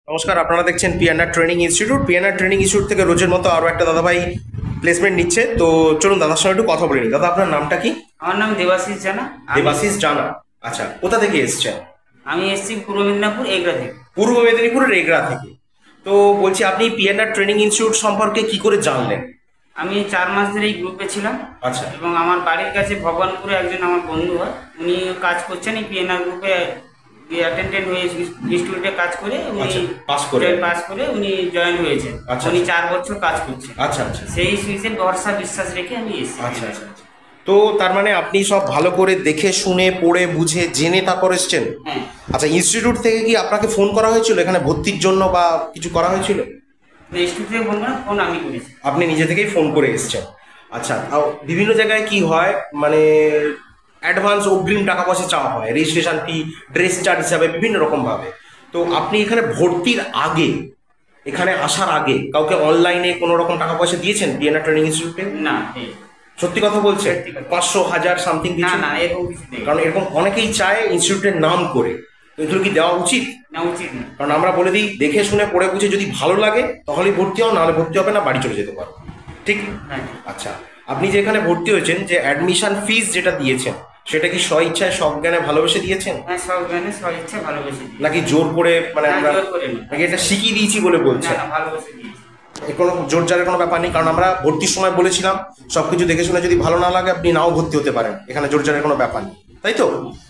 নমস্কার, আপনারা দেখছেন PNR training institute. PNR training institute থেকে রোজের মতো আরও একটা দাদাভাই প্লেসমেন্ট নিচ্ছে। তো চলুন দাদার সঙ্গে একটু কথা বলে নিই। দাদা, আপনার নামটা কি? আমার নাম দেবাশিস জানা। দেবাশিস জানা। আচ্ছা, কোথা থেকে এসছেন? আমি এসেছি পূর্ব মেদিনীপুর এগরা থেকে। পূর্ব মেদিনীপুরের এগরা থেকে। তো বলছি, আপনি পিএনআর ট্রেনিং ইনস্টিটিউট সম্পর্কে কি করে জানলেন? আমি 4 মাস ধরে এই গ্রুপে ছিলাম। আচ্ছা। এবং আমার বাড়ির কাছে ভগবানপুরে একজন আমার বন্ধু হয়, উনি কাজ করছেন এই পিএনআর গ্রুপে, অ্যাটেন্ডেন্ট হয়ে ইনস্টিটিউটে কাজ করে উনি পাস করে উনি জয়েন হয়েছেন। উনি 4 বছর কাজ করছেন। আচ্ছা আচ্ছা। সেই হিসেবে ভরসা বিশ্বাস রেখে আমি এসেছি। আচ্ছা আচ্ছা। তো তার মানে আপনি সব ভালো করে দেখে শুনে পড়ে বুঝে জেনে তারপর এসছেন? হ্যাঁ। আচ্ছা, ইনস্টিটিউট থেকে কি আপনাকে ফোন করা হয়েছিল এখানে ভর্তির জন্য বা কিছু করা হয়েছিল? ইনস্টিটিউট থেকে ফোন করা, ফোন আমি করেছি। আপনি নিজে থেকেই ফোন করে এসছেন। আচ্ছা, বিভিন্ন জায়গায় কি হয়, মানে অ্যাডভান্স অগ্রিম টাকা পয়সা চাওয়া হয়, রেজিস্ট্রেশন ফি, ড্রেস চার্জ হিসাবে বিভিন্ন রকম ভাবে। তো আপনি এখানে ভর্তির আগে, এখানে আসার আগে কাউকে অনলাইনে কোনো রকম টাকা পয়সা দিয়েছেন পিএনআর ট্রেনিং ইনস্টিটিউটে? না। সত্যি কথা বলছেন? 500, 1000 সামথিং না কিছু? না, এরকম কিছু নেই। কারণ এরকম অনেকেই চায় ইনস্টিটিউটের নাম করে, তো এগুলো কি দেওয়া উচিত? না, উচিত না। কারণ আমরা বলে দিই, দেখে শুনে পড়ে বুঝে যদি ভালো লাগে তাহলেই ভর্তি হও, নাহলে ভর্তি হবে না, বাড়ি চলে যেতে পারো। ঠিক? হ্যাঁ। আচ্ছা, আপনি যে এখানে ভর্তি হয়েছেন, যে অ্যাডমিশন ফিস যেটা দিয়েছেন, সেটা কি স্ব ইচ্ছায় সজ্ঞানে ভালোবেসে দিয়েছেন? হ্যাঁ, সব জ্ঞানে সব ইচ্ছা ভালোবেসে দিই। নাকি জোর করে, মানে না, আমরা জোর করে না। নাকি এটা শিখিয়ে দিয়েছি বলে না বলছেন? না, ভালোবেসে দিয়েছি। এর কোনো জোর জারের কোনো ব্যাপার নেই, কারণ আমরা ভর্তির সময় বলেছিলাম সবকিছু দেখে শুনে যদি ভালো না লাগে আপনি নাও ভর্তি হতে পারেন, এখানে জোর জারের কোনো ব্যাপার নেই, তাই তো?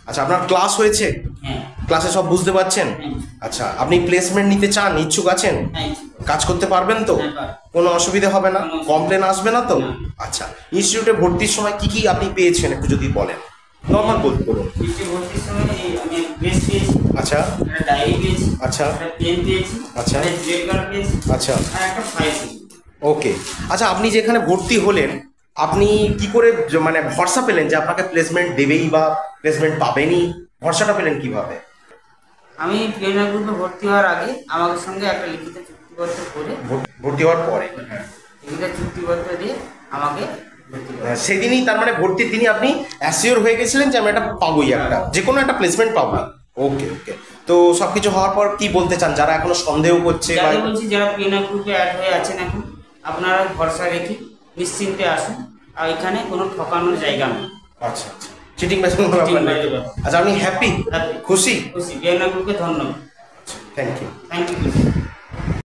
আচ্ছা, আপনার ক্লাস হয়েছে? হ্যাঁ। ক্লাসে সব বুঝতে পারছেন? হ্যাঁ। আচ্ছা, আপনি প্লেসমেন্ট নিতে চান, ইচ্ছুক আছেন? হ্যাঁ। কাজ করতে পারবেন তো? হ্যাঁ, পারবো। কোনো অসুবিধা হবে না? কোনো অসুবিধা কমপ্লেন আসবে না তো? না। আচ্ছা, ইনস্টিটিউটে ভর্তির সময় কি কি আপনি পেয়েছেন একটু যদি বলেন, নর্মাল বলতে বলুন। বৃষ্টি ভর্তির সময় আমি ড্রেস পেয়েছি, আচ্ছা একটা ডায়েরি পেয়েছি, আচ্ছা একটা পেন পেয়েছি, আচ্ছা। একটা জেড কার্ড পেয়েছি, আচ্ছা। আর একটা ফাইল পেয়েছি। ওকে। আচ্ছা, আপনি যেখানে ভর্তি হলেন, আপনি কি করে মানে ভরসা পেলেন যে আপনাকে প্লেসমেন্ট দেবেই বা প্লেসমেন্ট পাবেনই? ভরসাটা পেলেন কিভাবে? আমি পিএনআর গ্রুপে ভর্তি হওয়ার আগে আমাদের সঙ্গে একটা লিখিত চুক্তিপত্র করে, ভর্তি হওয়ার পরে লিখিত চুক্তিপত্র দিয়ে আমাকে ভর্তি করে। সেদিনই, তার মানে ভর্তির দিনই আপনি অ্যাসিওর হয়ে গেছিলেন যে আমি এটা পাবোই, একটা যে কোনো একটা প্লেসমেন্ট পাবো। ওকে ওকে। তো সবকিছু হওয়ার পর কি বলতে চান যারা এখনো সন্দেহ করছে? বা যারা বলছি, যারা পিএনআর গ্রুপে অ্যাড হয়ে আছেন এখন, আপনারা ভরসা রেখে নিশ্চিন্তে আসুন, আর এখানে কোনো ঠকানোর জায়গা নেই। আচ্ছা আচ্ছা, চিটিং ব্যাপার কোনো ব্যাপার নেই। আচ্ছা, আপনি হ্যাপি? হ্যাপি, খুশি? খুশি। পিএনআর গ্রুপকে ধন্যবাদ। Thank you. Thank you.